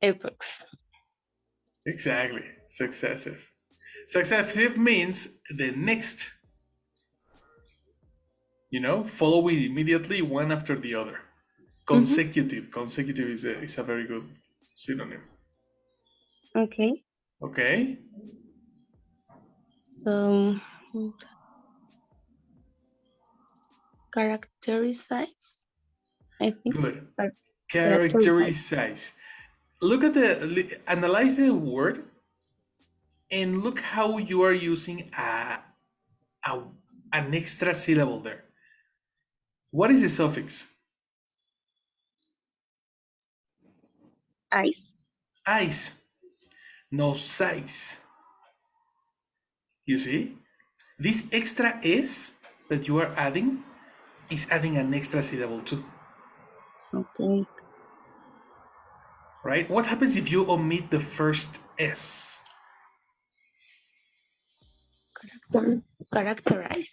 epochs. Exactly. Successive. Successive means the next, following immediately one after the other. Consecutive. Consecutive is a very good synonym. Okay. Okay. Characterize, I think. Good. Characterize. Characterize. Analyze the word and look how you are using an extra syllable there. What is the suffix? Ice. Ice. No size. You see? This extra S that you are adding is adding an extra syllable too. Okay. Right? What happens if you omit the first S? Characterize.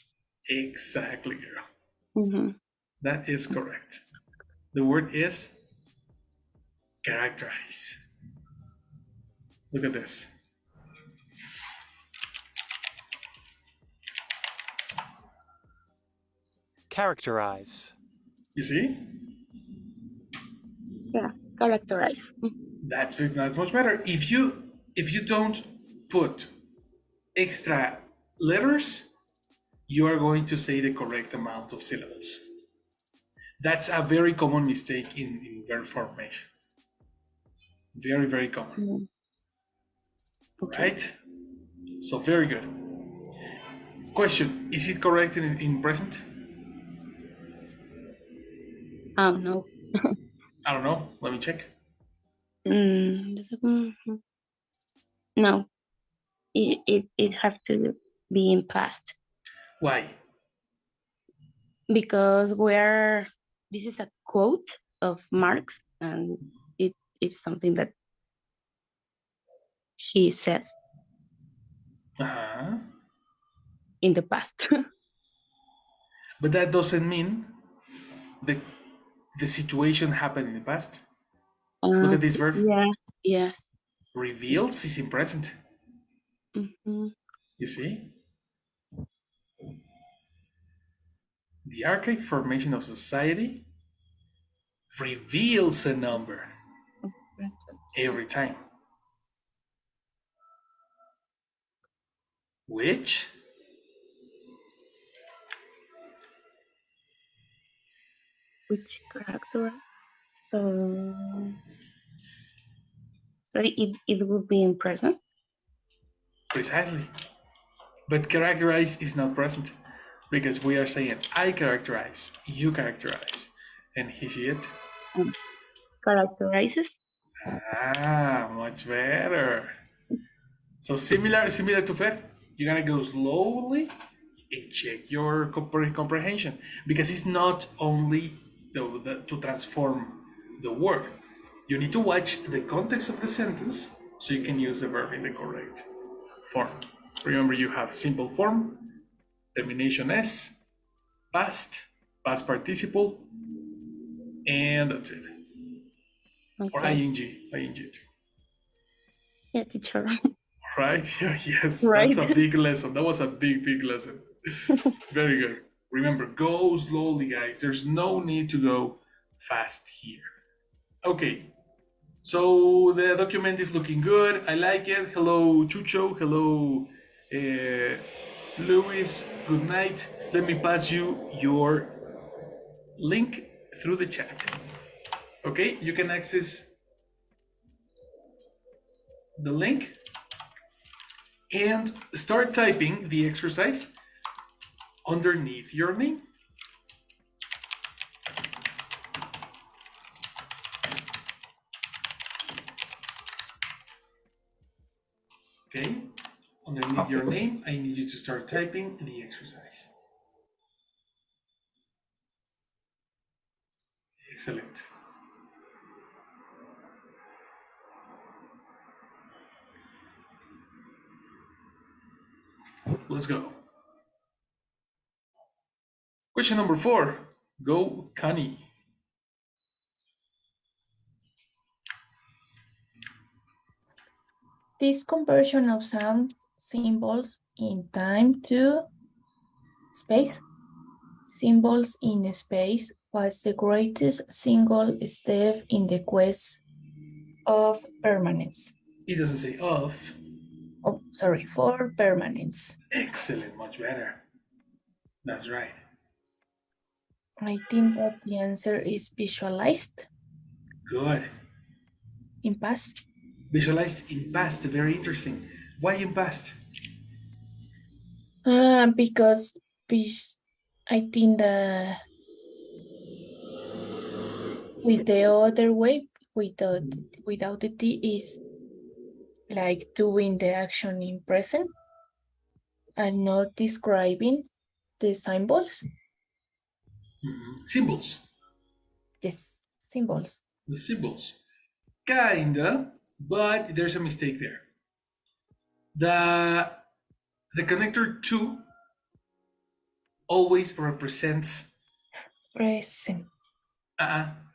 Exactly, girl. That is correct. The word is characterize. Look at this. Characterize. You see? Yeah, characterize. That's much better. If you don't put extra letters, you are going to say the correct amount of syllables. That's a very common mistake in verb formation. Very, very common. Okay. Right? So very good. Question, is it correct in present? No. I don't know. Let me check. No. It has to be in past. Why? Because this is a quote of Marx, and it's something that he says in the past. But that doesn't mean the situation happened in the past. Look at this verb. Yeah. Yes. Reveals is in present. You see? The archaic formation of society reveals a number every time. Which character? So it would be in present? Precisely. But characterize is not present because we are saying I characterize, you characterize, and he see it. Characterizes? Much better. So similar to Fer, you're gonna go slowly and check your comprehension because it's not only to transform the word. You need to watch the context of the sentence so you can use the verb in the correct form. Remember, you have simple form, termination S, past participle, and that's it. Okay. Or ing too. Yeah, teacher. Right? Yes, right. That's a big lesson. That was a big lesson. Very good. Remember, go slowly, guys. There's no need to go fast here. Okay. So the document is looking good. I like it. Hello, Chucho. Hello, Luis. Good night. Let me pass you your link through the chat. Okay, you can access the link and start typing the exercise underneath your name. Okay, underneath your name, I need you to start typing the exercise. Excellent. Let's go. Question number 4. Go, Connie. This conversion of sound symbols in time to space. Symbols in space was the greatest single step in the quest of permanence. It doesn't say of. Oh, sorry, for permanence. Excellent, much better. That's right. I think that the answer is visualized Good. in past. Visualized in past, very interesting. Why in past? Because I think that with the other way, without the T is like doing the action in present and not describing the symbols. Symbols. Yes, symbols. The symbols. Kinda, but there's a mistake there. The connector to always represents Present.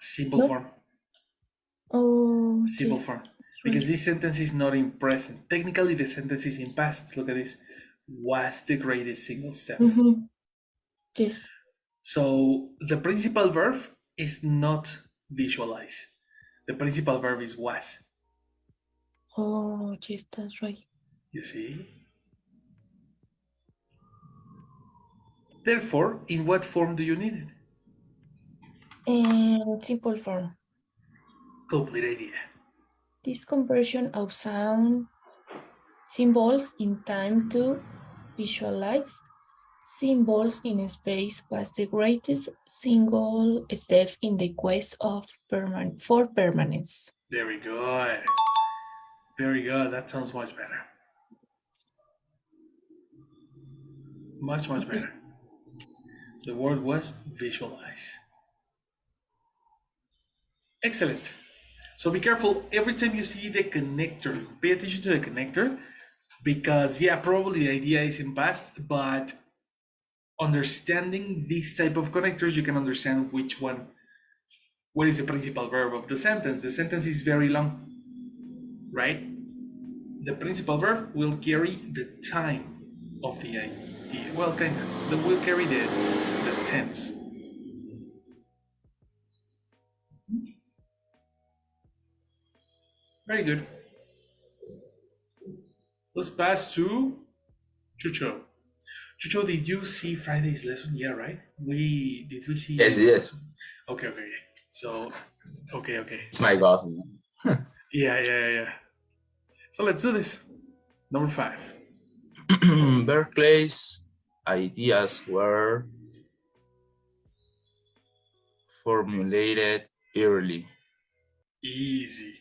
simple No. form. Oh, Simple yes. form. Because this sentence is not in present. Technically, the sentence is in past. Look at this. Was the greatest single step. Yes. So the principal verb is not visualize. The principal verb is was. Oh, yes, that's right. You see? Therefore, in what form do you need it? And simple form. Complete idea. This conversion of sound symbols in time to visualize symbols in space was the greatest single step in the quest of for permanence. Very good. Very good. That sounds much better. Much, much better. The word was visualize. Excellent. So be careful every time you see the connector. Pay attention to the connector because, yeah, probably the idea is in past, but understanding these type of connectors, you can understand what is the principal verb of the sentence. The sentence is very long, right? The principal verb will carry the time of the idea. Well, kind of. That will carry the tense. Very good. Let's pass to Chucho. Chucho, did you see Friday's lesson? Yeah, right? Did we see? Yes. Okay. So, okay. It's my boss. Yeah. So let's do this. Number 5. Berkeley's ideas were formulated early. Easy.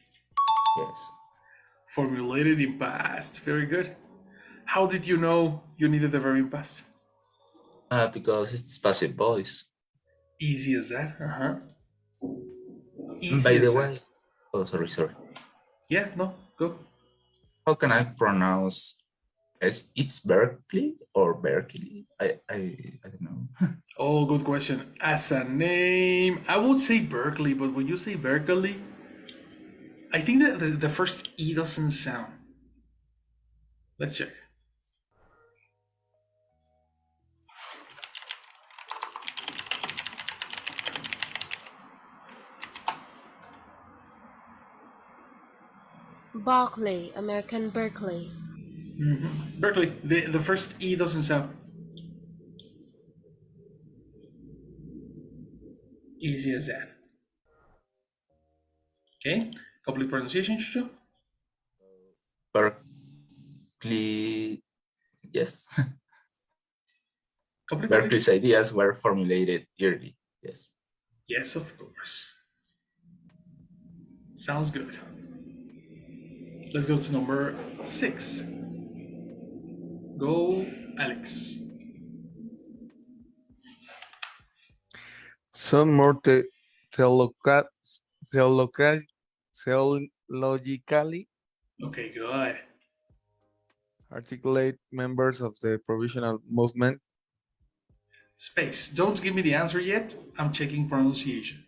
Yes. Formulated in past. Very good. How did you know you needed the verb in past? Because it's passive voice. Easy as that. Easy By the as way, that. sorry. Yeah, no, go. How can I pronounce it's Berkeley or Berkeley? I don't know. Oh, good question. As a name, I would say Berkeley, but when you say Berkeley, I think that the first E doesn't sound. Let's check. Berkeley, American Berkeley. Berkeley, the first E doesn't sound. Easy as that. Okay, complete pronunciation, Chucho? Berkeley, yes. Complete Berkeley's ideas were formulated early. Yes. Yes, of course. Sounds good. Let's go to number 6. Go, Alex. Some more theologically Okay, good. articulate members of the provisional movement. Space. Don't give me the answer yet. I'm checking pronunciation.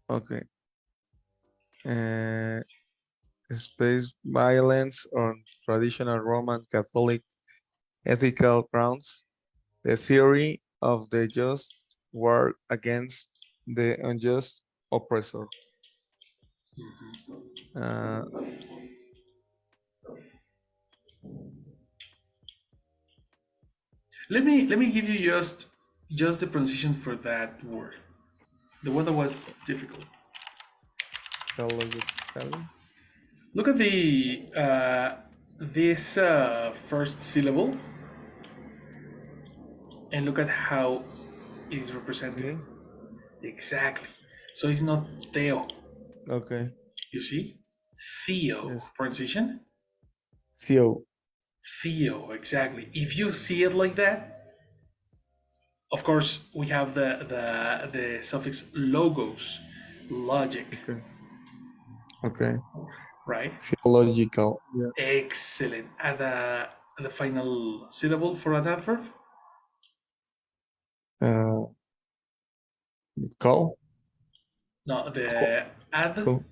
Okay. space violence on traditional Roman Catholic ethical grounds, the theory of the just war against the unjust oppressor. Uh, Let me give you just the pronunciation for that word. The one that was difficult. theologically, Look at the this first syllable and look at how it is represented. okay, Exactly. So it's not Theo. okay, You see? Theo. Yes. Pronunciation? theo, Theo, exactly. If you see it like that, of course, we have the suffix logos, logic, okay, okay, right? theological, yeah, Excellent. And the final syllable for an adverb? uh, call, No, the cool,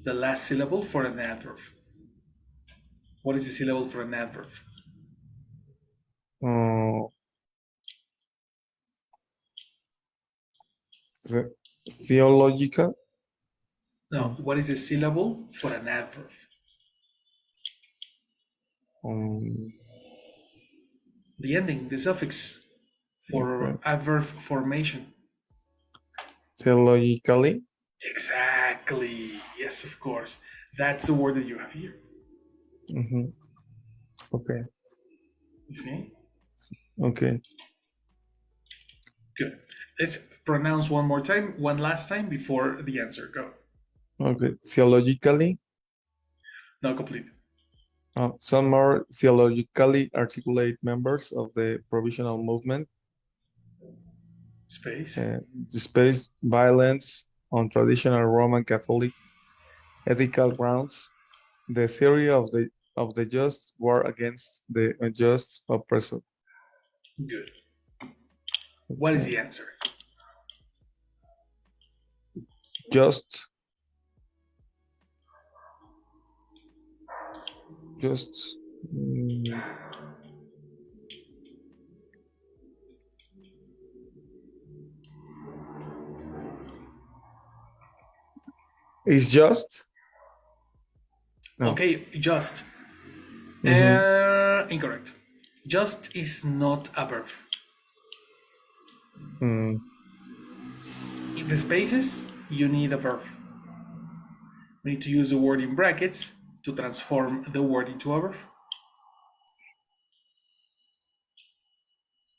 the last syllable for an adverb. What is the syllable for an adverb? uh, theological, No, what is the syllable for an adverb? um, The ending, the suffix for okay. adverb formation. Theologically, Exactly. Yes, of course. That's the word that you have here. mhm, okay, You see? okay, Good. Let's pronounce one more time, one last time before the answer. Go. okay, theologically, Not complete. some more theologically articulate members of the provisional movement Space. displays violence on traditional Roman Catholic ethical grounds, the theory of the just war against the unjust oppressor. Good. What is the answer? Just mm, is just no. Okay, just. Mhm. Incorrect. Just is not a verb. Mm, In the spaces, you need a verb. We need to use the word in brackets to transform the word into a verb.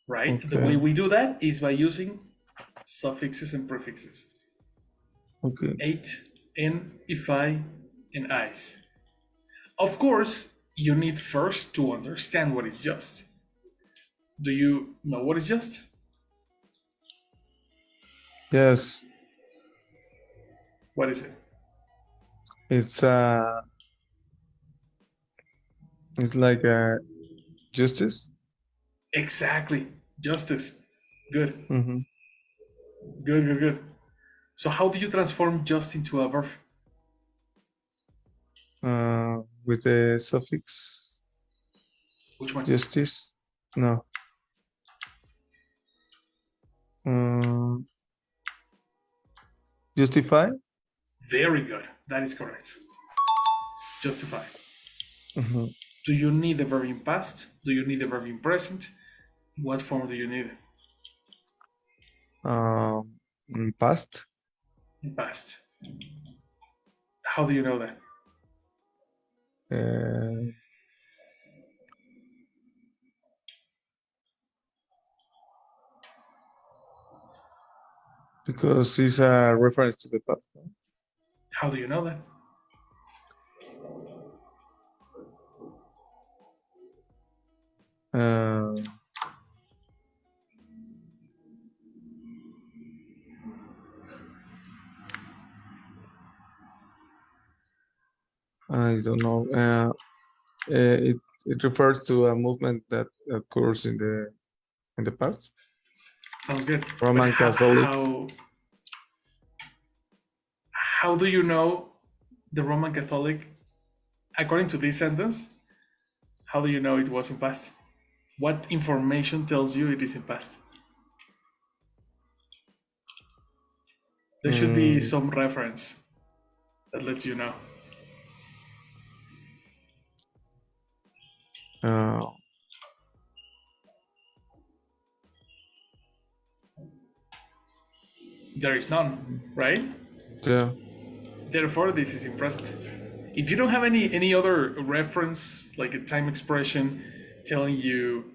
Right? The way okay, we do that is by using suffixes and prefixes. okay. Ate, in, ify, and eyes. Of course, you need first to understand what is just. Do you know what is just? Yes, What is it? it's like justice. Exactly. Justice. Good. Mm-hmm. Good. So how do you transform just into a verb? With the suffix Which one? justice. No. Justify. Very good. That is correct. Justify. Mm-hmm. Do you need the verb in past? Do you need the verb in present? What form do you need? In past. In past. How do you know that? Because it's a reference to the past. How do you know that? I don't know. It refers to a movement that occurs in the past. Sounds good. Roman But Catholic. How do you know the Roman Catholic according to this sentence, how do you know it was in past? What information tells you it is in past? There should be some reference that lets you know. There is none, right? Yeah. Therefore, this is in present. If you don't have any other reference, like a time expression telling you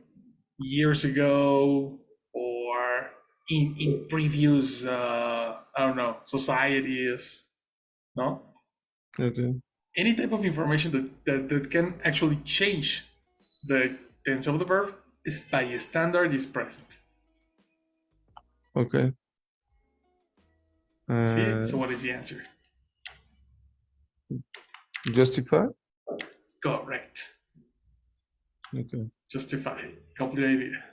years ago or in previous, I don't know, societies, no? Okay. Any type of information that can actually change the tense of the verb is by standard is present. Okay. See? So what is the answer? Justify? Correct. Okay. Justify. Complete idea.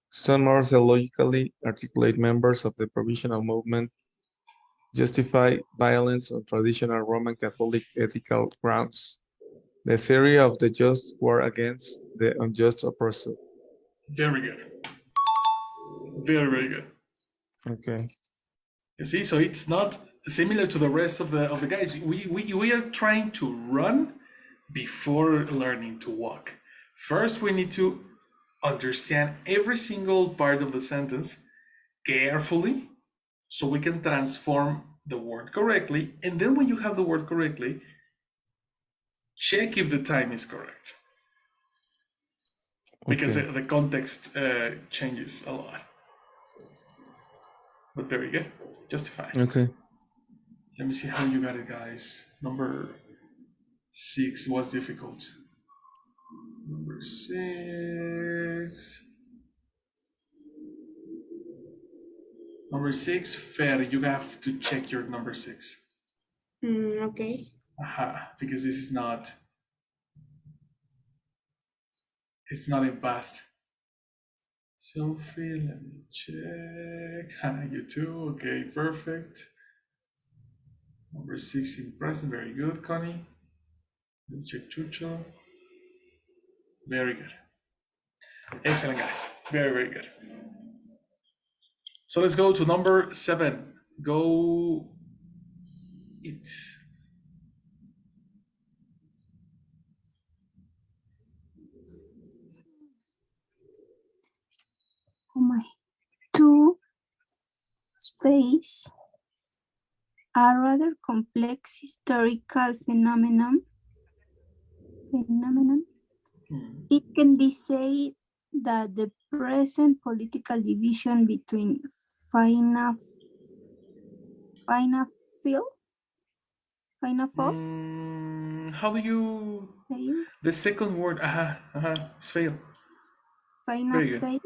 Some more logically articulate members of the provisional movement justify violence on traditional Roman Catholic ethical grounds. The theory of the just war against the unjust oppressor. Very good. Very, very good. Okay. You see, so it's not similar to the rest of the guys. We are trying to run before learning to walk. First, we need to understand every single part of the sentence carefully so we can transform the word correctly. And then when you have the word correctly, check if the time is correct. Because Okay. the context changes a lot. But very good. Justify. Okay. Let me see how you got it, guys. Number 6 was difficult. Number 6. Number 6, Fer, you have to check your number 6. Okay. Because this is not. It's not in past. Sophie, let me check. You too. Okay, perfect. Number 6 in present. Very good, Connie. Let me check Chucho. Very good. Excellent, guys. Very, very good. So let's go to number 7. Go. It's. Oh my. Two space a rather complex historical phenomenon. It can be said that the present political division between Faina How do you? The second word, fail. Very good.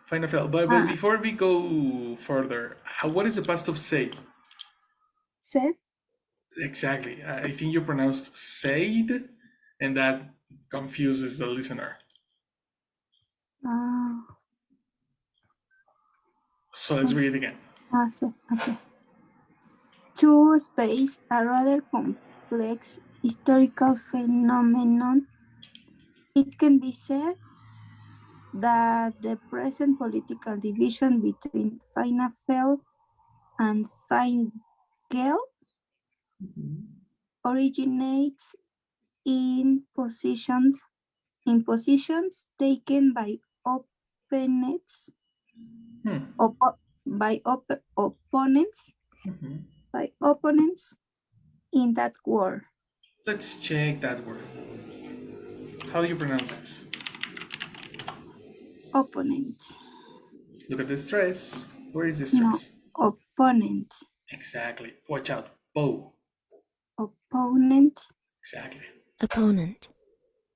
Final fail. But before we go further, what is the past of say? Said. Exactly. I think you pronounced said, and that confuses the listener. So let's read it again. Okay. Two space a rather complex historical phenomenon. It can be said that the present political division between Fainafel and Feingel originates in positions taken by opponents in that war. Let's check that word. How do you pronounce this? Opponent. Look at the stress. Where is the stress? No, opponent. Exactly. Watch out. Bow. Opponent. Exactly. Opponent.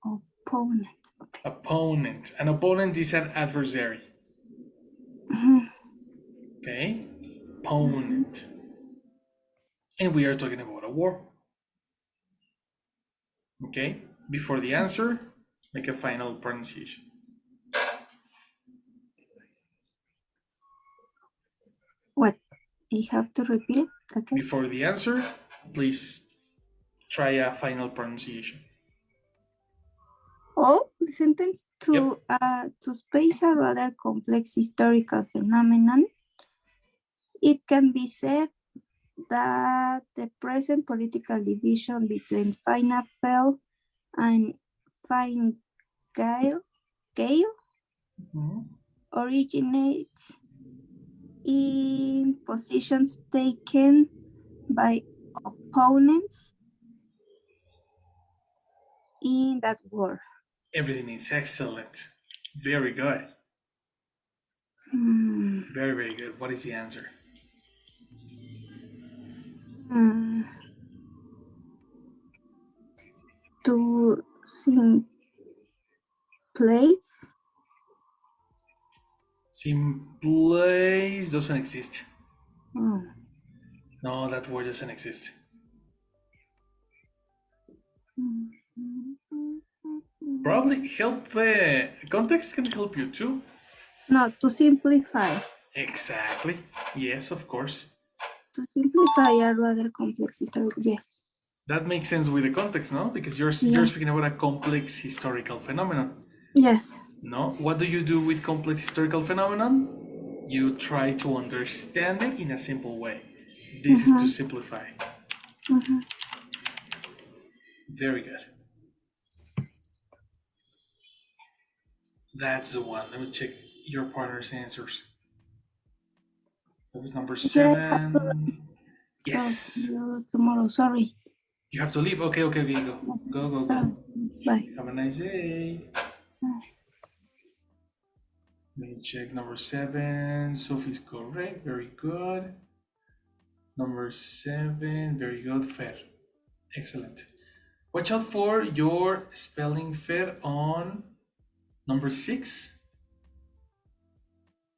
Okay. Opponent. An opponent is an adversary. Okay? Opponent. And we are talking about a war. Okay? Before the answer, make a final pronunciation. What? You have to repeat it? Okay. Before the answer, please try a final pronunciation. All the sentence to space a rather complex historical phenomenon. It can be said that the present political division between Fine Gael and Fine Gael Mhm. originates in positions taken by opponents in that war. Everything is excellent. Very good. Very, very good. What is the answer? To sing plays. Simplace doesn't exist. Oh. No, that word doesn't exist. Probably help. Context can help you too. No, to simplify. Exactly. Yes, of course. To simplify a rather complex history. Yes. That makes sense with the context, no? Because you're speaking about a complex historical phenomenon. Yes. No? What do you do with complex historical phenomenon? You try to understand it in a simple way. This is to simplify. Very good. That's the one. Let me check your partner's answers. That was number 7. Yes. Tomorrow, sorry. You have to leave. Okay, go. Yes. Go. Sorry. Bye. Have a nice day. Bye. Let me check number 7. Sophie's correct. Very good. Number 7. Very good. Fair. Excellent. Watch out for your spelling fair on number 6.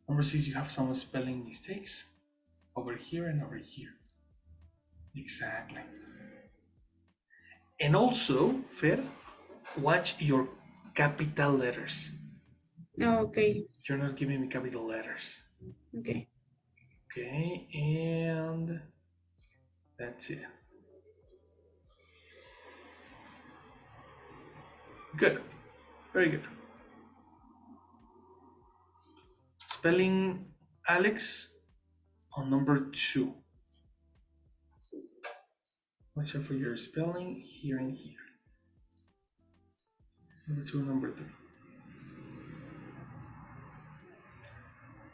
Number 6, you have some spelling mistakes over here and over here. Exactly. And also, Fer, watch your capital letters. Okay. You're not giving me capital letters. Okay. Okay, and that's it. Good. Very good. Spelling Alex on number 2. Watch out for your spelling here and here. Number 2, number 3.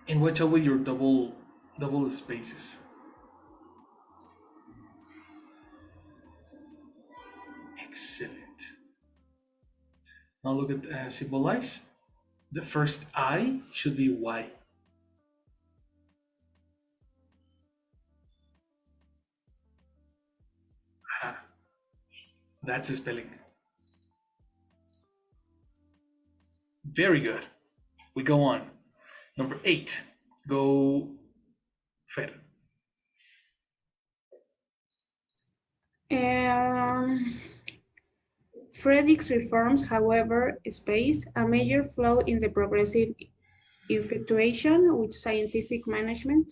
And watch out with your double spaces. Excellent. Now look at symbolize. The first I should be Y. Aha. That's the spelling. Very good. We go on. Number 8. Go Fer. Frederick's reforms, however, space a major flaw in the progressive infatuation with scientific management.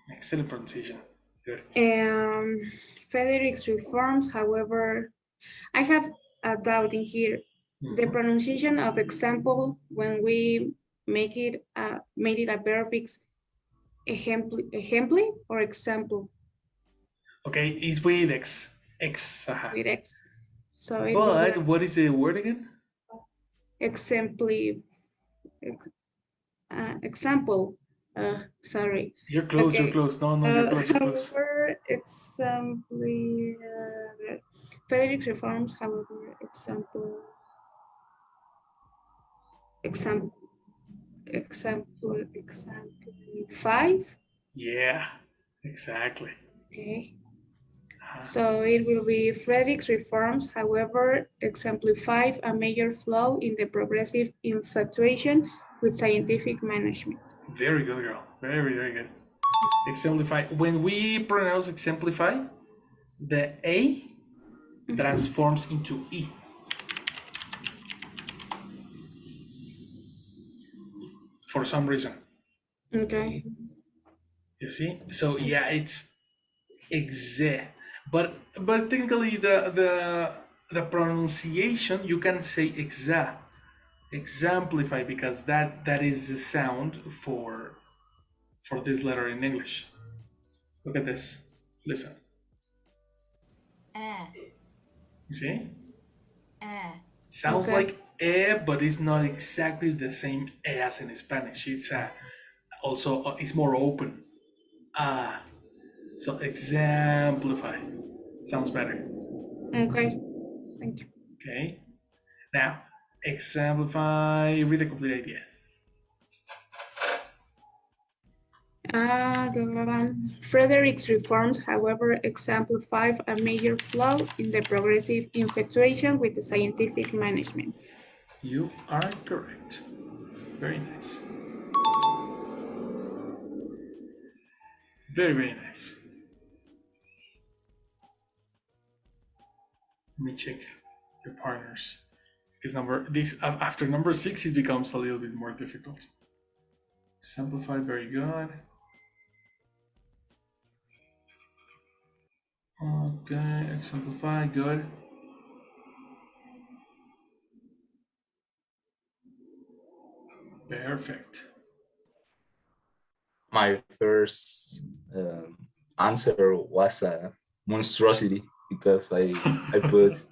Excellent pronunciation. Good. Frederick's reforms, however, I have a doubt in here. The pronunciation of example when we made it a verb fix, ejempli or example. Okay, it's with X. X. With X. So but what is the word again? Exempli. Example. Sorry. You're close. Okay. You're close. No, you're close. You're close. However, Frederick's reforms. However, example 5. Yeah, exactly. Okay. So it will be Frederick's reforms, however, exemplify a major flaw in the progressive infatuation with scientific management. Very good, girl. Very, very good. Exemplify. When we pronounce exemplify, the A transforms into E. For some reason. Okay. You see? So yeah, it's exe. But technically the pronunciation, you can say exemplify, because that is the sound for this letter in English. Look at this. Listen. You see? Sounds Okay. like but it's not exactly the same as in Spanish. It's also it's more open. So exemplify sounds better. Okay. Thank you. Okay. Now exemplify. Read the complete idea. Frederick's reforms, however, exemplify a major flaw in the progressive infatuation with the scientific management. You are correct. Very nice. Very, very nice. Let me check your partners, because after number 6 it becomes a little bit more difficult. Simplified, very good. Okay, exemplify, good. Perfect. My first answer was a monstrosity because I put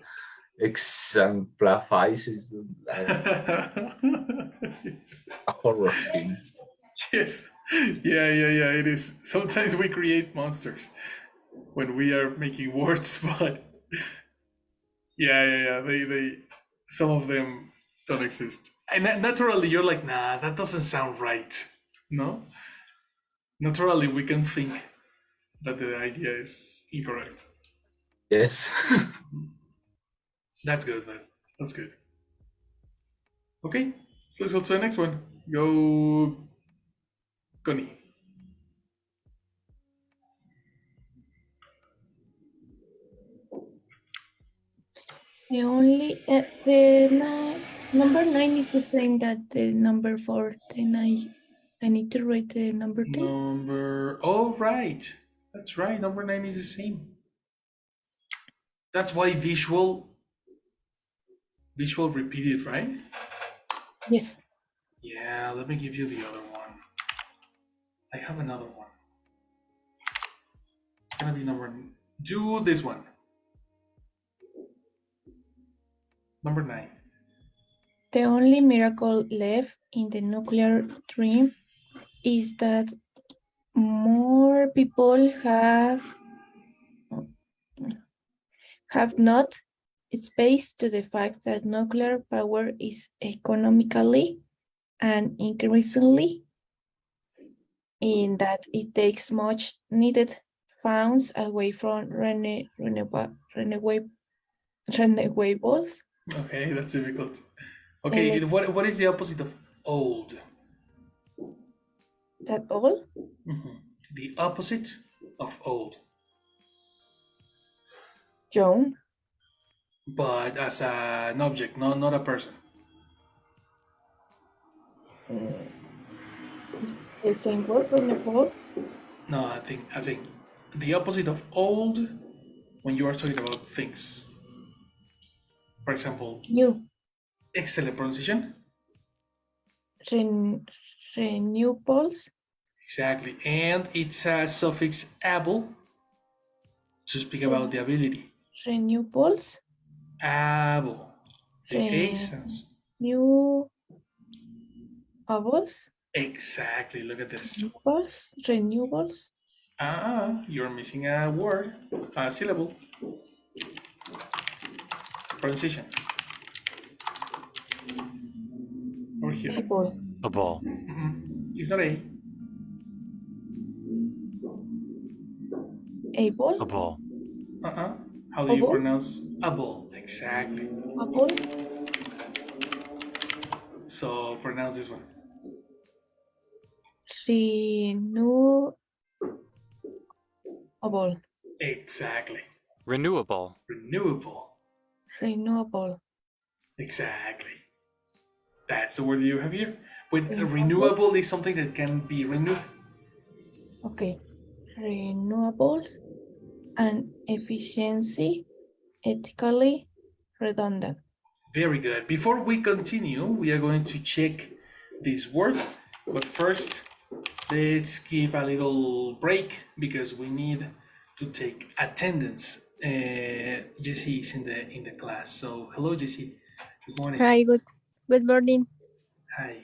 exemplifies is a horror thing. Yes. Yeah. It is. Sometimes we create monsters when we are making words, but yeah. They some of them don't exist. And naturally, you're like, nah, that doesn't sound right. No. Naturally, we can think that the idea is incorrect. Yes. That's good, man. That's good. Okay, so let's go to the next one. Go, Connie. The only number 9 is the same that the number 4. Then I need to write the number 10. Oh, right. That's right. Number 9 is the same. That's why visual repeated, right? Yes. Yeah, let me give you the other one. I have another one. It's gonna be do this one. Number 9. The only miracle left in the nuclear dream is that more people have not space to the fact that nuclear power is economically and increasingly in that it takes much needed funds away from renewables. Okay, that's difficult. Okay, what is the opposite of old? That all? Mm-hmm. The opposite of old. Young. But as an object, not a person. Is the same word renewables? No, I think the opposite of old when you are talking about things. For example, New. excellent pronunciation. Renewables. Exactly, and it's a suffix able to speak about the ability. Renewables. Able. The A sounds. Renewables. Exactly. Look at this. Renewables. You're missing a word, a syllable. Pronunciation. Over here. Able. A ball. It's not A. Able. A ball. How do you pronounce able? Exactly. Able. So pronounce this one. Renewable. Exactly. Renewable. Renewable. Renewable. Exactly. That's the word you have here. When renewable is something that can be renewed. Okay. Renewables. and efficiency, ethically redundant. Very good. Before we continue, we are going to check this word, but first, let's give a little break because we need to take attendance. Jessie is in the class. So hello, Jessie. Good morning. Hi, good morning. Hi.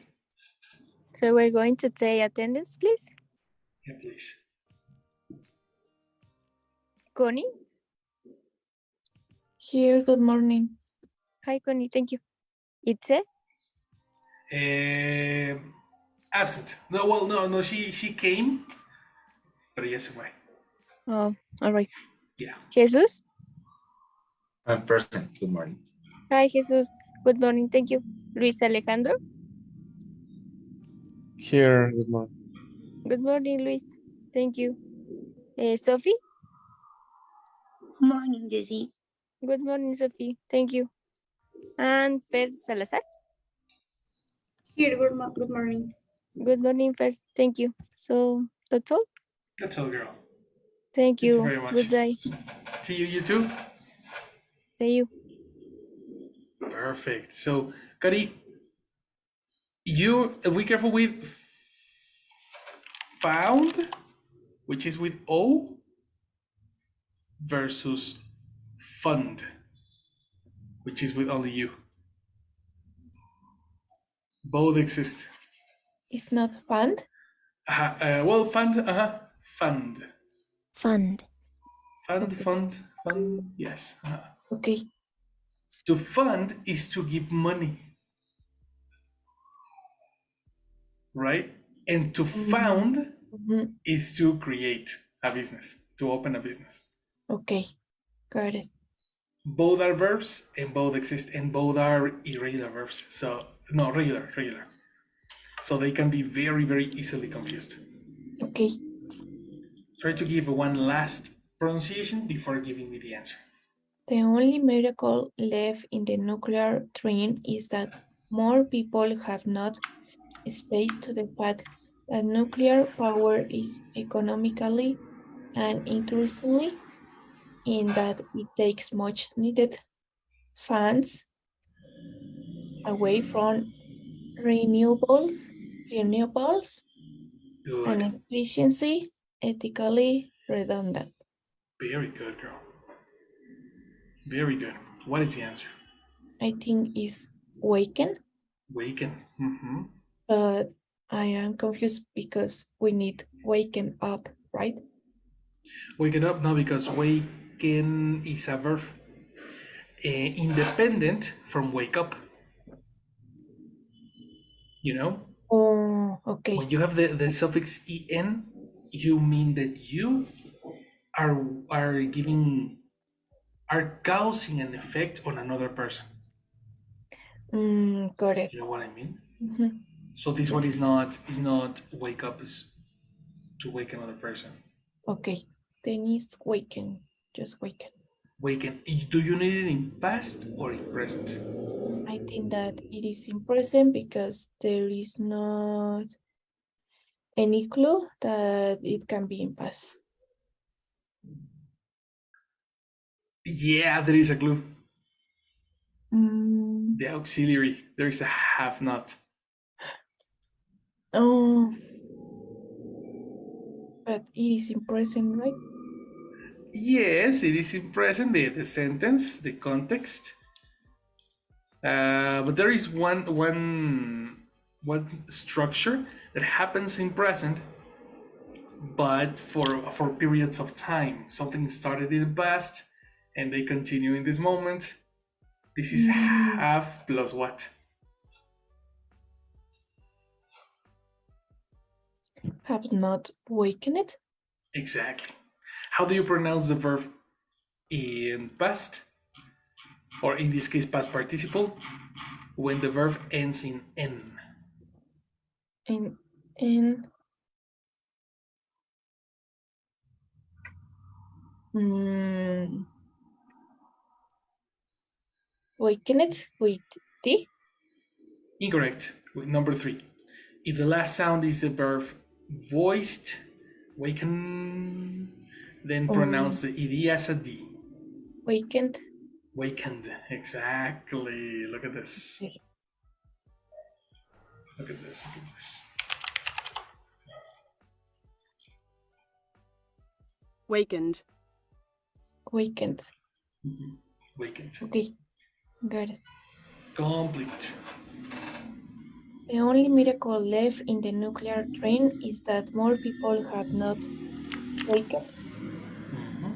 So we're going to take attendance, please. Yeah, please. Connie? Here, good morning. Hi, Connie, thank you. Itze? Absent. No, well, no. She came, but yes, away. Oh, all right. Yeah. Jesus? I'm present. Good morning. Hi, Jesus. Good morning, thank you. Luis Alejandro? Here, good morning. Good morning, Luis. Thank you. Sophie? Morning, Jessie. Good morning, Sophie. Thank you. And Fer Salazar? Here, good morning. Good morning, Fer. Thank you. So that's all. That's all, girl. Thank Thank you you. very much. Good day. See you, you too. See you. Perfect. So, Kari, be careful with found, which is with O, versus fund, which is with only you. Both exist. It's not fund? Well, fund, fund. Fund. Fund, Okay. fund, yes. Okay. To fund is to give money, right? And to found Mhm. is to create a business, to open a business. Okay, got it. Both are verbs and both exist, and both are irregular verbs. So, no, regular. So they can be very, very easily confused. Okay. Try to give one last pronunciation before giving me the answer. The only miracle left in the nuclear train is that more people have not spaced to the fact that nuclear power is economically and increasingly in that it takes much needed funds away from renewables, and Good. efficiency, ethically redundant. Very good, girl. Very good. What is the answer? I think is waken, Waken. Mm-hmm. but I am confused because we need waken up, right? Waken up, no, because waken is a verb. Independent from wake up. You know? Oh, okay. When you have the suffix en, you mean that you are causing an effect on another person. Got it. You know what I mean? Mhm. So this one is not wake up, is to wake another person. Okay, then it's waken, just waken. Waken. Do you need it in past or in present? I think that it is in present because there is not any clue that it can be in past. Yeah, there is a clue. Mm, The auxiliary. There is a have not. Oh, but it is in present, right? Yes, it is in present, the sentence, the context. But there is one structure that happens in present, but for periods of time. Something started in the past, and they continue in this moment. This is have plus what? Have not wakened. Exactly. How do you pronounce the verb in past? Or in this case, past participle, when the verb ends in N. In wakened with T? Incorrect. With number 3. If the last sound is the verb voiced, waken, Then pronounce the ed as a D. Weekend. Wakened, exactly. Look at this. Look at this, look at this. Wakened. Weekend. Wakened. Okay, got it. Complete. The only miracle left in the nuclear train is that more people have not taken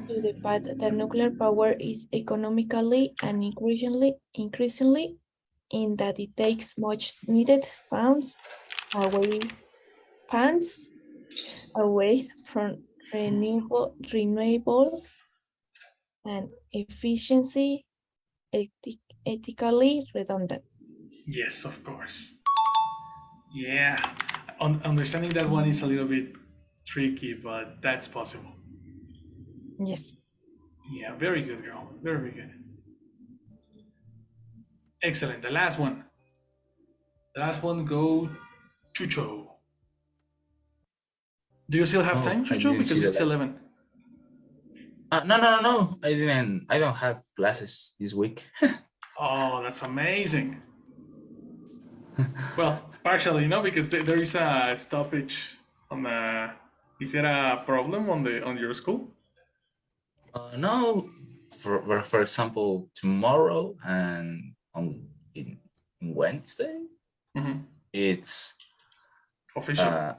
to the path that nuclear power is economically and increasingly in that it takes much needed funds away from renewables and efficiency ethically redundant. Yes, of course. Yeah. Understanding that one is a little bit tricky, but that's possible. Yes. Yeah, very good, girl. Very good. Excellent. The last one. The last one, go Chucho. Do you still have time, Chucho? Because it's 11. No. I don't have classes this week. Oh, that's amazing. Well, partially, no, because there is a stoppage on the. Is there a problem on your school? No. For example, tomorrow and in Wednesday, it's official.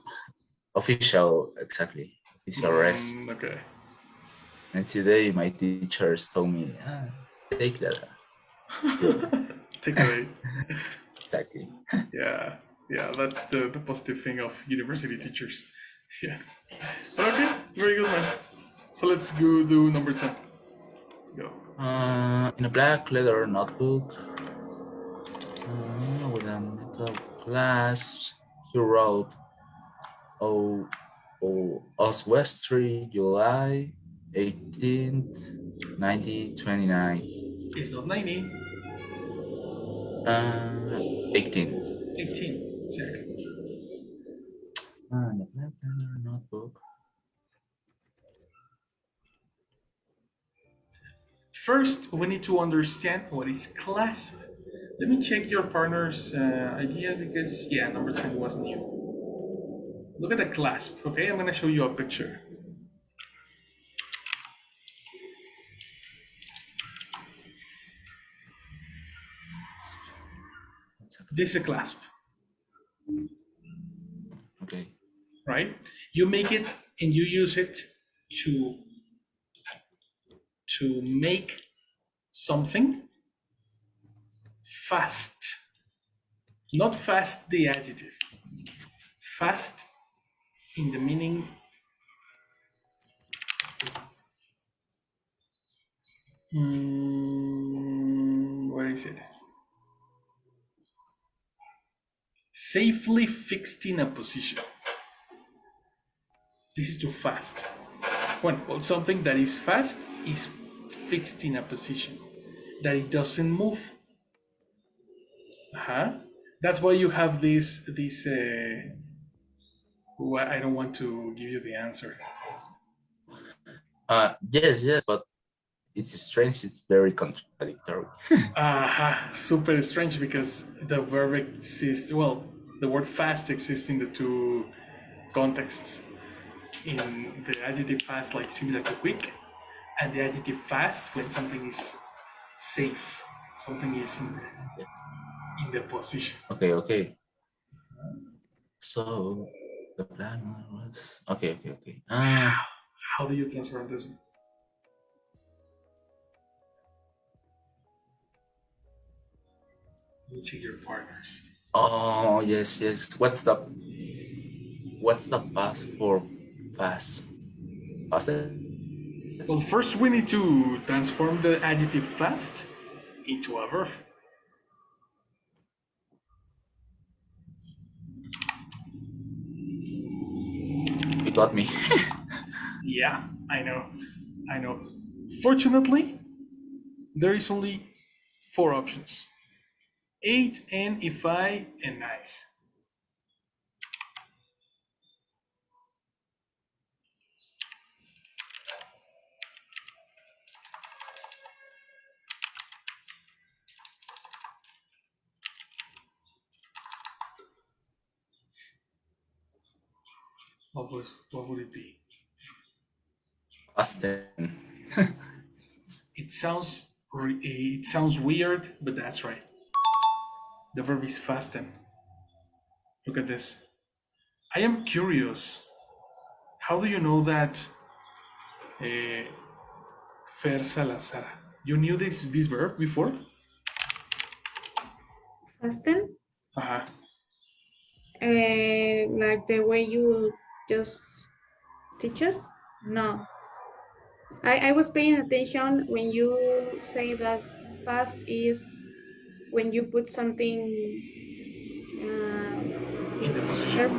Official, exactly. Official rest. Okay. And today my teachers told me, take that. Take away. Exactly. Yeah, that's the positive thing of university teachers. Yeah. But okay, very good, man. So let's go do number 10. Go. In a black leather notebook with a metal clasp, he wrote, Oswestry, July 18th, 1929. It's not 90. 18. 18, exactly. Notebook. First, we need to understand what is clasp. Let me check your partner's idea because, yeah, number 10 was new. Look at the clasp, okay? I'm going to show you a picture. This is a clasp. Okay. Right? You make it and you use it to make something fast. Not fast the adjective. Fast in the meaning where is it? Safely fixed in a position. This is too fast. Well, something that is fast is fixed in a position, that it doesn't move. That's why you have this. I don't want to give you the answer. Yes, but it's strange. It's very contradictory. Super strange because the verb exists. Well, the word fast exists in the two contexts. In the adjective fast, like similar to quick, and the adjective fast when something is safe, something is in the position. Okay. So the plan was okay. How do you transform this one? Let me check your partners. Oh yes. What's the path for fast? Well, first we need to transform the adjective fast into a verb. You got me. Yeah, I know. Fortunately, there is only 4 options. 8, and, if I, and nice. What would it be? Fasten. It sounds weird, but that's right. The verb is fasten. Look at this. I am curious. How do you know that Fer Salazar? You knew this verb before? Fasten? Uh-huh. Like the way you just teach us? No. I was paying attention when you say that fast is when you put something In the position.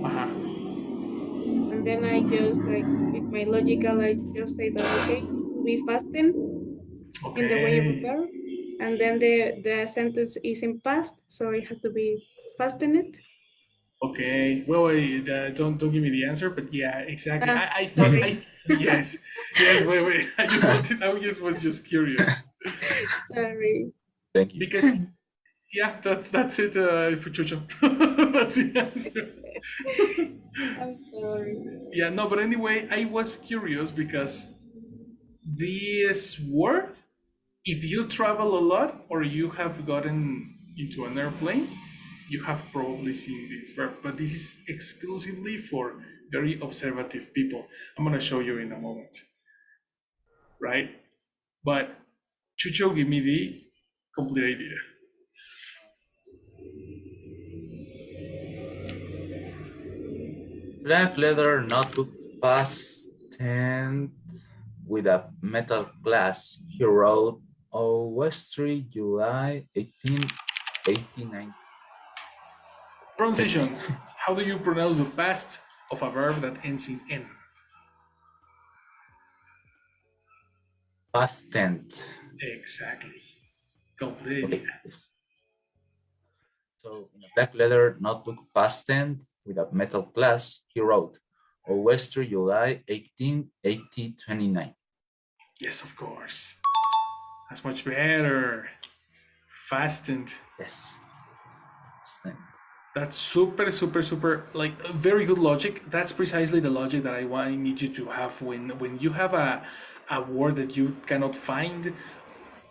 Uh-huh. and then I just like with my logical I just say that okay, we fasten in the way of a verb, and then the sentence is in past, so it has to be fastened. Okay. Well, don't give me the answer, but yeah, exactly. Ah, I thought sorry. yes. Wait. I was just curious. Sorry. Thank you. Because yeah, that's it for Chucho. That's the answer. I'm sorry. Yeah, no, but anyway, I was curious because this word, if you travel a lot or you have gotten into an airplane, you have probably seen this verb, but this is exclusively for very observative people. I'm gonna show you in a moment, right? But Chucho, give me the complete idea. Black leather notebook fastened with a metal glass. He wrote, "Oh, West Street, July 1889. Pronunciation. How do you pronounce the past of a verb that ends in N? Fastened. Exactly. Complete Okay, idea. yes. So in a black leather notebook fastened with a metal glass, he wrote, "Oh, West Street, July 29. Yes, of course. That's much better. Fastened. Yes. Fastened. That's super, like very good logic. That's precisely the logic that I need you to have when you have a word that you cannot find,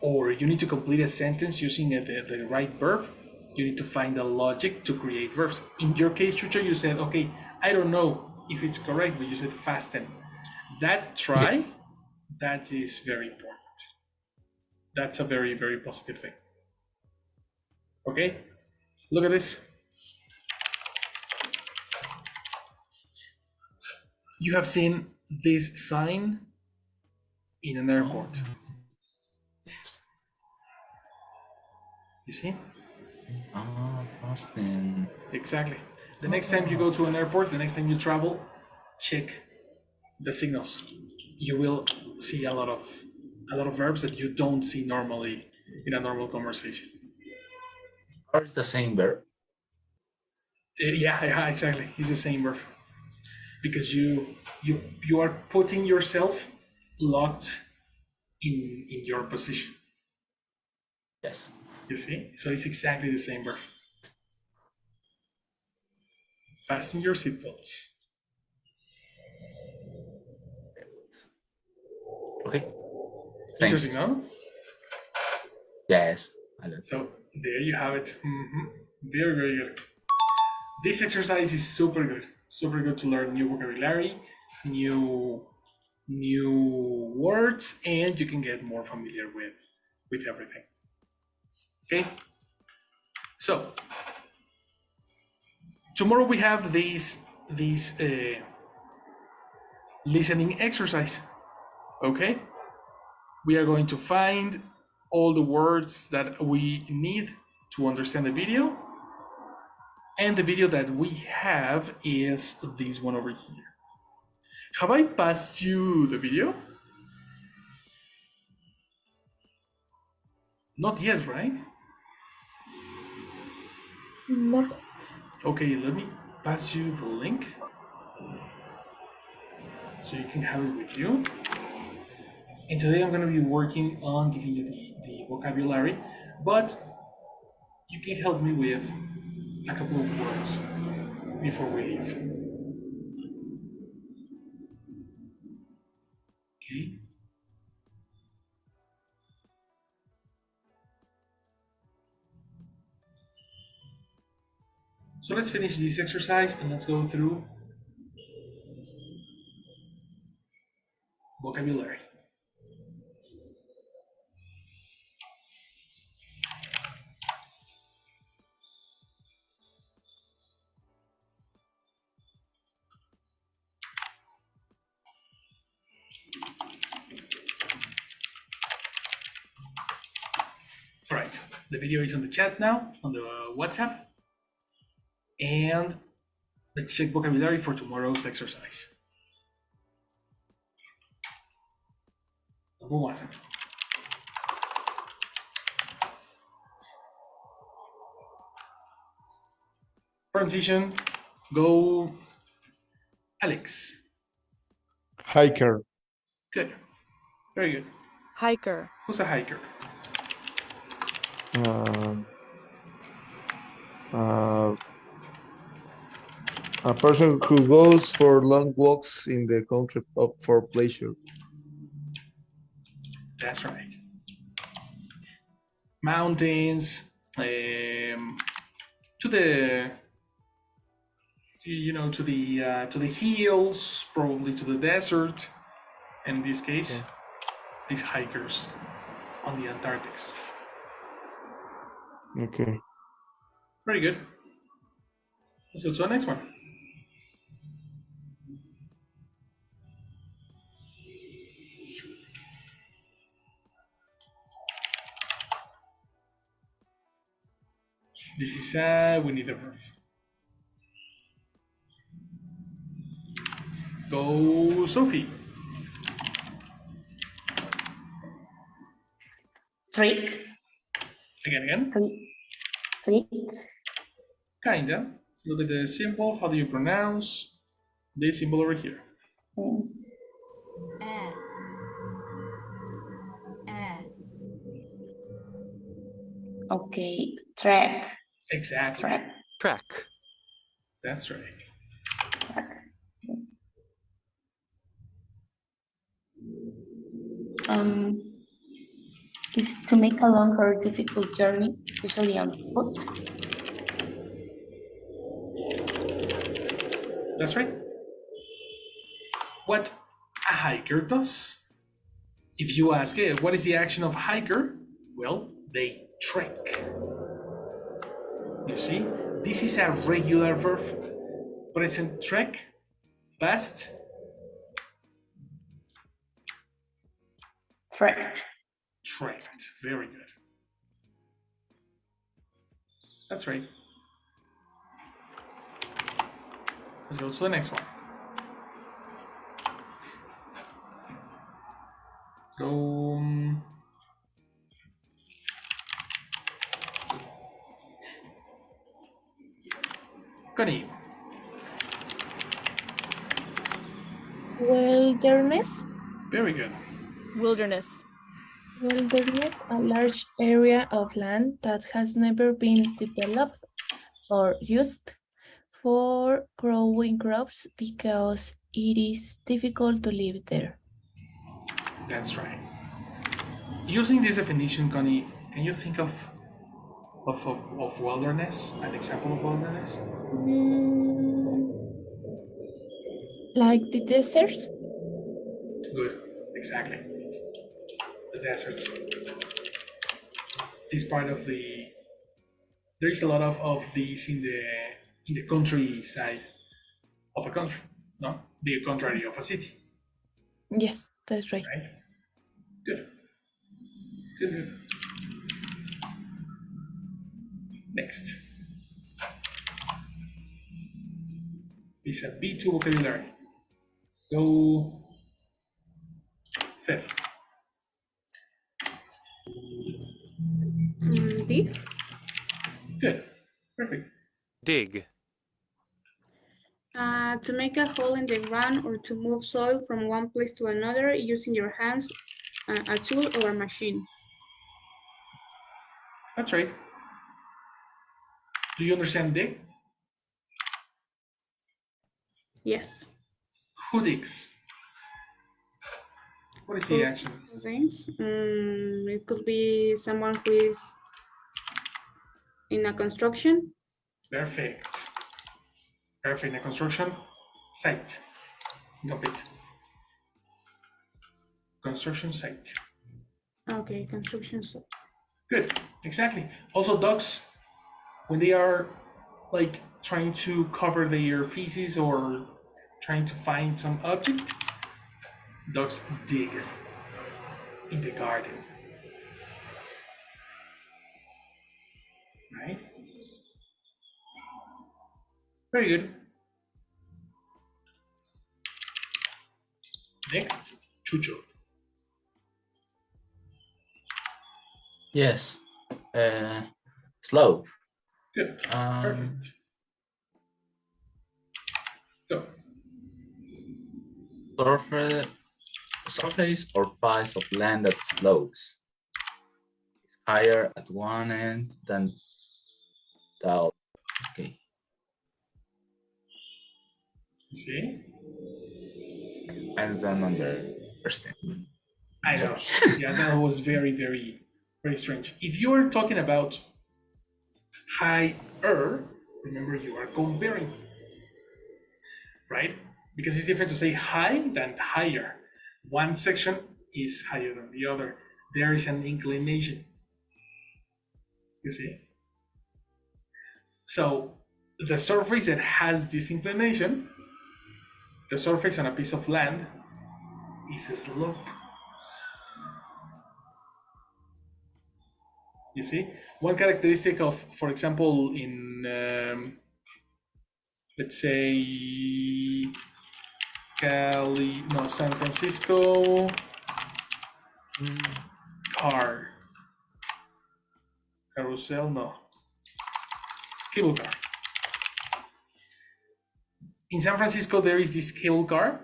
or you need to complete a sentence using the right verb. You need to find a logic to create verbs. In your case, Chucho, you said, okay, I don't know if it's correct, but you said fasten. That try, Yes. that is very important. That's a very, very positive thing. Okay, look at this. You have seen this sign in an airport. You see? Oh, fasten. Exactly. The next time you go to an airport, the next time you travel, check the signals. You will see a lot of verbs that you don't see normally in a normal conversation. Are it the same verb? Yeah, exactly. It's the same verb. Because you are putting yourself locked in your position. Yes. You see? So it's exactly the same verb. Fasten your seatbelts. Okay. Thanks. Interesting, no? Yes. So there you have it. Very, very good. This exercise is super good. Super good to learn new vocabulary, new words, and you can get more familiar with everything. Okay. So tomorrow we have this listening exercise. Okay. We are going to find all the words that we need to understand the video. And the video that we have is this one over here. Have I passed you the video? Not yet, right? Nope. Okay, let me pass you the link so you can have it with you. And today I'm going to be working on giving you the vocabulary, but you can help me with a couple of words. before we leave. Okay. So let's finish this exercise and let's go through vocabulary. All right, the video is on the chat now, on the WhatsApp. And let's check vocabulary for tomorrow's exercise. Number 1. Pronunciation, go Alex. Hiker. Good, very good. Hiker. Who's a hiker? Um, uh, a person who goes for long walks in the country for pleasure. That's right. Mountains, to the to the hills, probably to the desert. In this case, these hikers on the Antarctic. Okay. Very good. Let's go to the next one. This is we need a verb. Go, Sophie. Freak. Again. Freak. Kinda. Look at the symbol. How do you pronounce this symbol over here? Okay. Track. Exactly. Track. That's right. Is to make a long or difficult journey, usually on foot. That's right. What a hiker does. If you ask, hey, what is the action of a hiker? Well, they trek. You see, this is a regular verb. Present trek, past Trekked. trekked. Very good. That's right. Let's go to the next one. Go. Connie. Wilderness. Very good. Wilderness. Wilderness, a large area of land that has never been developed or used for growing crops because it is difficult to live there. That's right. Using this definition, Connie, can you think of wilderness? An example of wilderness? Like the deserts? Good. Exactly. The deserts. This part of there is a lot of these in the countryside of a country, no? The contrary of a city. Yes, that's right. Right? Good. Good. Next. It's a B2 vocabulary. Go Fer. Dig. Good. Perfect. Dig. To make a hole in the ground or to move soil from one place to another using your hands, a tool or a machine. That's right. Do you understand dig? Yes. Who digs? What is the action? Things. It could be someone who is in a construction. Perfect. Perfect. A construction site. Complete. Construction site. Okay, construction site. Good. Exactly. Also, dogs, when they are like trying to cover their feces or trying to find some object, dogs dig in the garden. Right? Very good. Next, Chucho. Yes. Slope. Good. Perfect. Go. Surface or piece of land that slopes. Higher at one end than the other. Okay. See? I don't understand. I know. Yeah, that was very, very, very strange. If you are talking about higher, remember you are comparing, right? Because it's different to say high than higher. One section is higher than the other. There is an inclination. You see? So the surface that has this inclination, the surface on a piece of land, is a slope. You see? One characteristic of, for example, in, let's say, San Francisco, carousel, no, cable car. In San Francisco, there is this cable car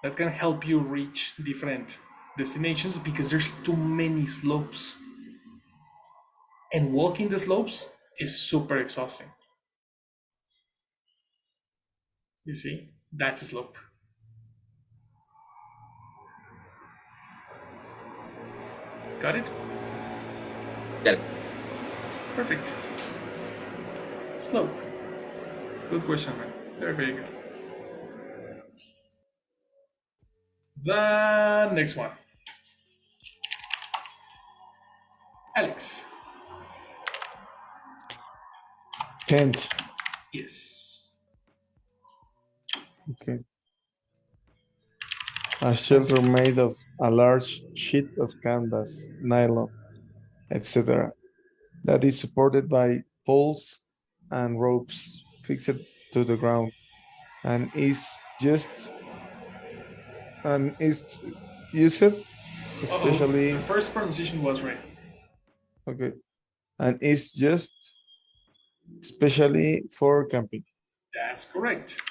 that can help you reach different destinations because there's too many slopes. And walking the slopes is super exhausting. You see, that's a slope. Got it? Got it. Perfect. Slope. Good question, man. Very, very good. The next one. Alex. Tent. Yes. Okay. A shelter made of a large sheet of canvas, nylon, etc. that is supported by poles and ropes fixed to the ground and is used especially the first pronunciation was right. okay, and is just especially for camping. That's correct.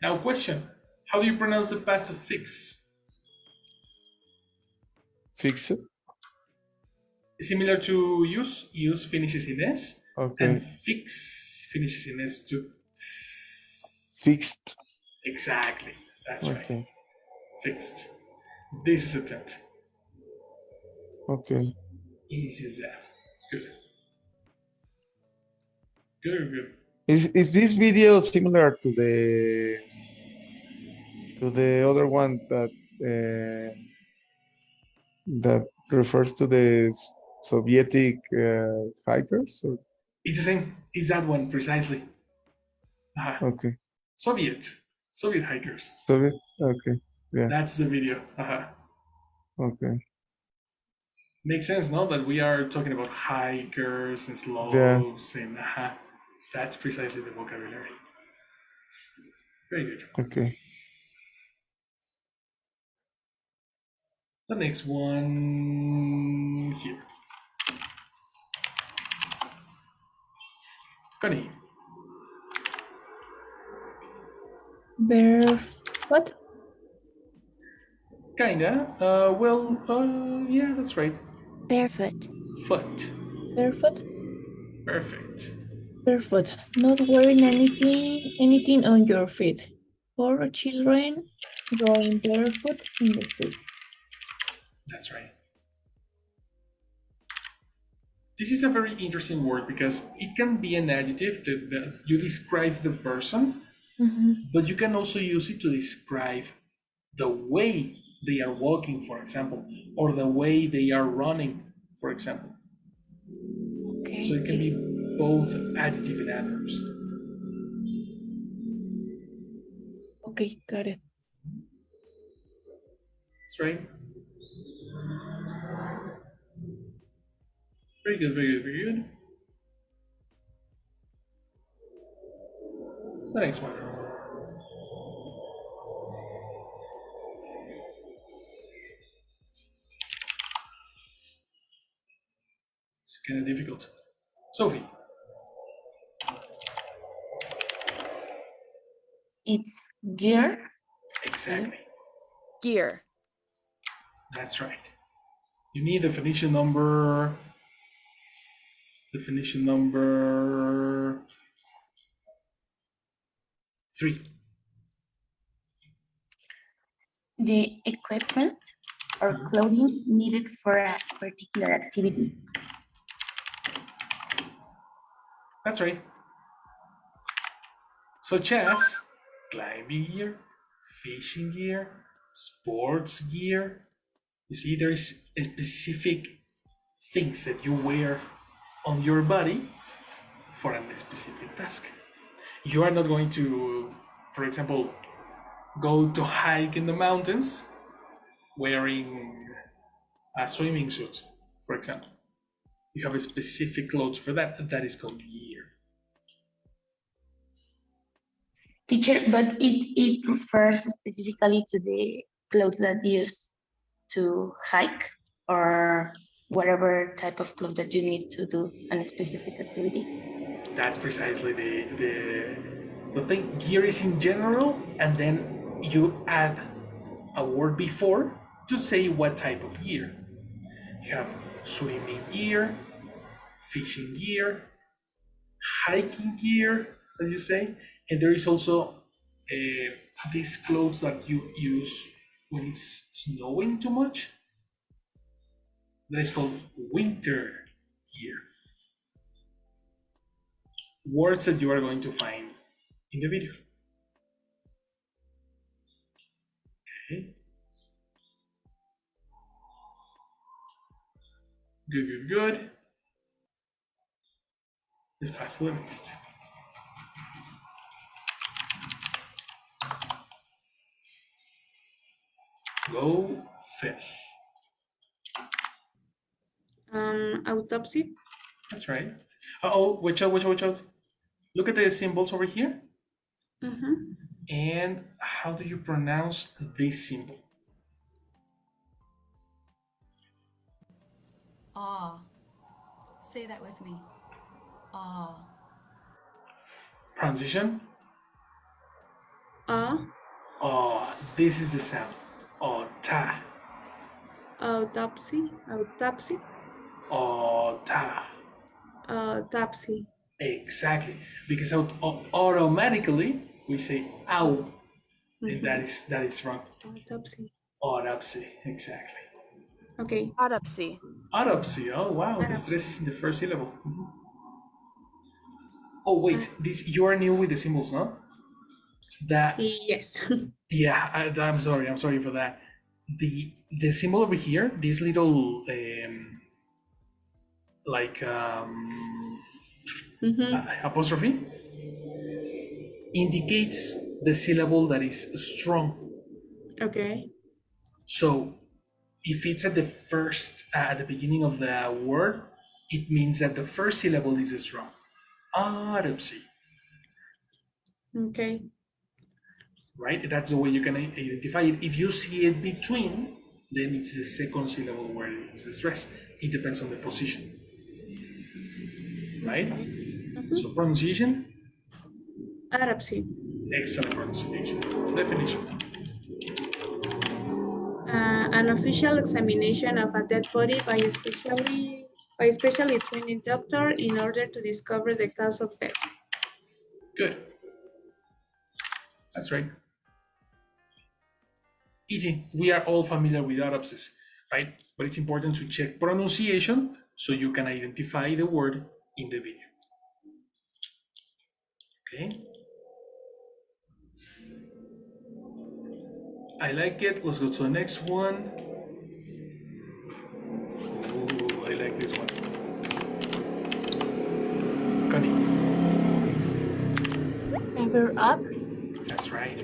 Now, question: how do you pronounce the past of fix? Fix it. Similar to use. Use finishes in s, Okay. and fix finishes in s too. Fixed. Exactly. That's Okay. right. Fixed. This is a tent. Okay. Easy as that. Good. Good. Good. Is this video similar to the other one that refers to the Soviet hikers? Or? It's the same. It's that one precisely. Okay. Soviet hikers. Soviet. Okay. Yeah. That's the video. Okay. Makes sense, no? That we are talking about hikers and slopes and that's precisely the vocabulary. Very good. Okay. The next one here. Connie. Barefoot. Kinda. Yeah, that's right. Barefoot. Foot. Barefoot. Perfect. Barefoot. Not wearing anything on your feet. for children going barefoot in the street. That's right. This is a very interesting word because it can be an adjective that you describe the person, but you can also use it to describe the way they are walking, for example, or the way they are running, for example. Okay. So it can be both adjective and adverbs. Okay, got it. That's right. Very good, very good, very good. The next one. It's kind of difficult. Sophie. It's gear. Exactly. Gear. That's right. You need definition number. Definition number 3. The equipment or clothing needed for a particular activity. That's right. Such as climbing gear, fishing gear, sports gear. You see, there's specific things that you wear on your body for a specific task. You are not going to, for example, go to hike in the mountains wearing a swimming suit, for example. You have a specific clothes for that, and that is called gear. Teacher, but it refers specifically to the clothes that you use to hike or whatever type of clothes that you need to do a specific activity. That's precisely the thing. Gear is in general, and then you add a word before to say what type of gear. You have swimming gear, fishing gear, hiking gear, as you say, and there is also these clothes that you use when it's snowing too much. That is called winter gear. Words that you are going to find in the video. Okay. Good, good, good. Let's pass to the next. Go, Phil. Autopsy. That's right. Uh-oh, watch out, watch out, watch out. Look at the symbols over here. And how do you pronounce this symbol? Ah. Say that with me. Ah. Pronunciation? Oh, this is the sound. Ota. Autopsy. Autopsy. Ota. Autopsy. Exactly. Because automatically we say ow. And that is wrong. Autopsy. Autopsy. Exactly. Okay. Autopsy. Autopsy. Oh wow, the stress is in the first syllable. Oh wait, this you are new with the symbols, no? That yes. Yeah, I'm sorry for that. The symbol over here, this little apostrophe, indicates the syllable that is strong. Okay. So if it's at the beginning of the word, it means that the first syllable is strong. Autopsy. Okay. Right? That's the way you can identify it. If you see it between, then it's the second syllable where it's the stress. It depends on the position. Right? So pronunciation? Autopsy. Excellent pronunciation. Definition. An official examination of a dead body by a specially trained doctor in order to discover the cause of death. Good. That's right. Easy. We are all familiar with autopsies, right? But it's important to check pronunciation so you can identify the word in the video. Okay. I like it. Let's go to the next one. Ooh, I like this one. Connie. Cover up, That's right.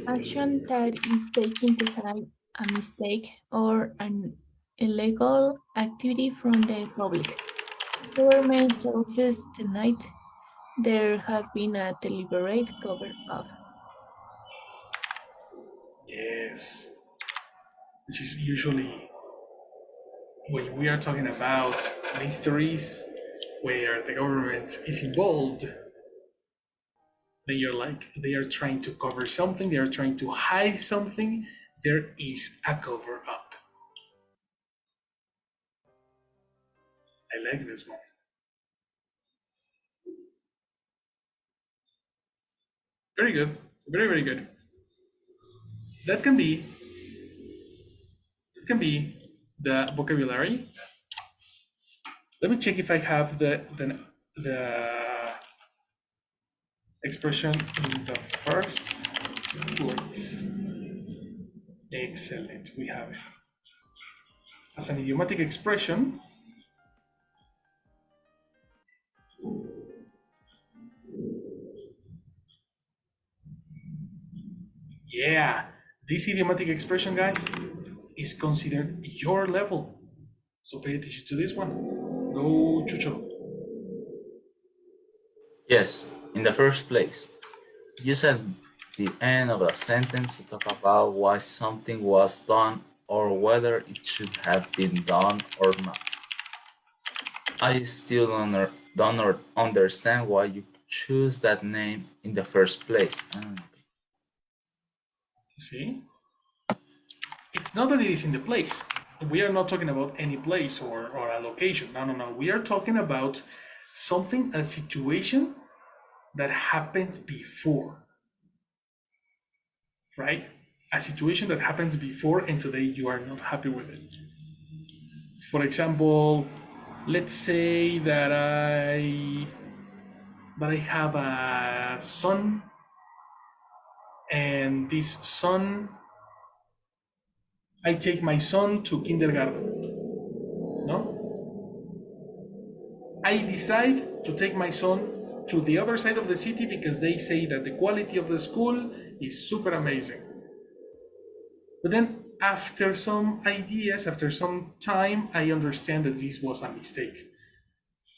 action that is taken to hide a mistake or an illegal activity from the public. Government sources tonight there had been a deliberate cover-up. Yes. Which is usually when we are talking about mysteries where the government is involved. They are trying to cover something, they are trying to hide something. There is a cover up. I like this one. Very good. Very, very good. That can be the vocabulary. Let me check if I have the expression in the first place. Excellent, we have it. As an idiomatic expression, yeah, this idiomatic expression, guys, is considered your level. So pay attention to this one. Go, Chucho. Yes, in the first place, use at the end of a sentence to talk about why something was done or whether it should have been done or not. I still don't understand why you choose that name in the first place. See? It's not that it is in the place. We are not talking about any place or a location. No. We are talking about something, a situation that happens before. Right? A situation that happens before and today you are not happy with it. For example, let's say that I have a son, and this son, I take my son to kindergarten. No? I decide to take my son to the other side of the city because they say that the quality of the school is super amazing. But then after some ideas, after some time, I understand that this was a mistake.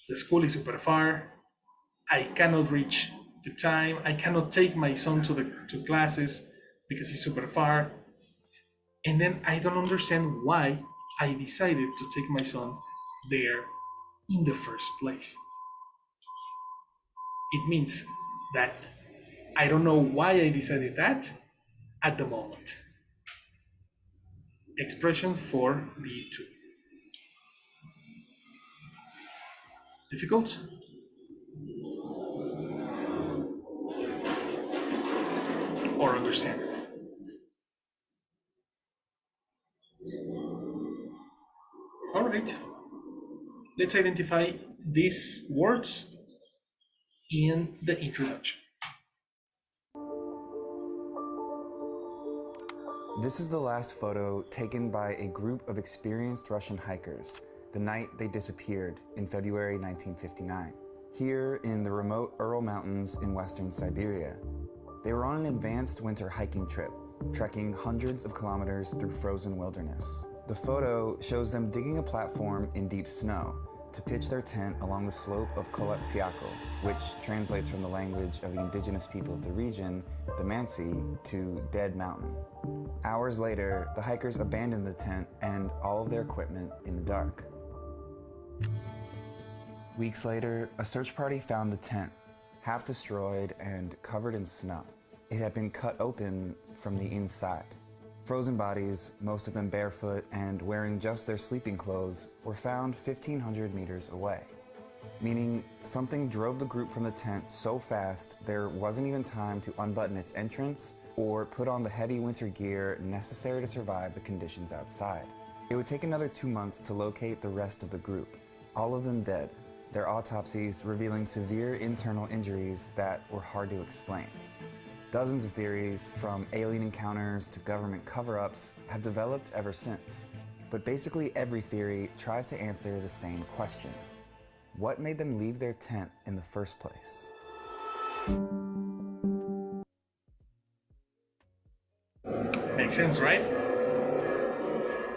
The school is super far. I cannot reach the time. I cannot take my son to classes because it's super far. And then I don't understand why I decided to take my son there in the first place. It means that I don't know why I decided that at the moment. Expression for B2. Difficult? Or understand? All right. Let's identify these words in the introduction. This is the last photo taken by a group of experienced Russian hikers the night they disappeared in February 1959. Here in the remote Ural Mountains in western Siberia, they were on an advanced winter hiking trip, trekking hundreds of kilometers through frozen wilderness. The photo shows them digging a platform in deep snow to pitch their tent along the slope of Kolatsiako, which translates from the language of the indigenous people of the region, the Mansi, to Dead Mountain. Hours later, the hikers abandoned the tent and all of their equipment in the dark. Weeks later, a search party found the tent, half destroyed and covered in snow. It had been cut open from the inside. Frozen bodies, most of them barefoot and wearing just their sleeping clothes, were found 1,500 meters away, meaning something drove the group from the tent so fast there wasn't even time to unbutton its entrance or put on the heavy winter gear necessary to survive the conditions outside. It would take another 2 months to locate the rest of the group, all of them dead, their autopsies revealing severe internal injuries that were hard to explain. Dozens of theories, from alien encounters to government cover-ups, have developed ever since. But basically every theory tries to answer the same question. What made them leave their tent in the first place? Makes sense, right?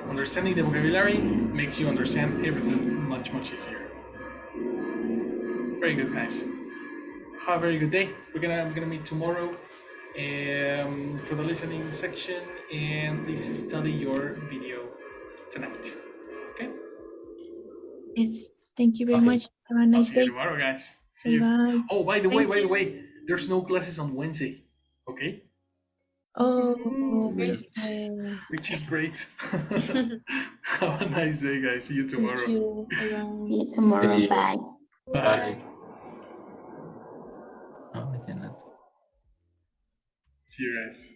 Understanding the vocabulary makes you understand everything much, much easier. Very good, guys. Have a very good day. We're gonna meet tomorrow for the listening section, and please study your video tonight. Okay? Yes, thank you very Okay. much. Have a I'll nice see you day. tomorrow, guys. See you. Bye. Oh, by the Thank you. way, there's no classes on Wednesday. Okay? Oh, Great. Which is great. Have a nice day, guys. See you tomorrow. thank you. Bye-bye. See you tomorrow. Bye. Bye. No, I didn't. See you guys.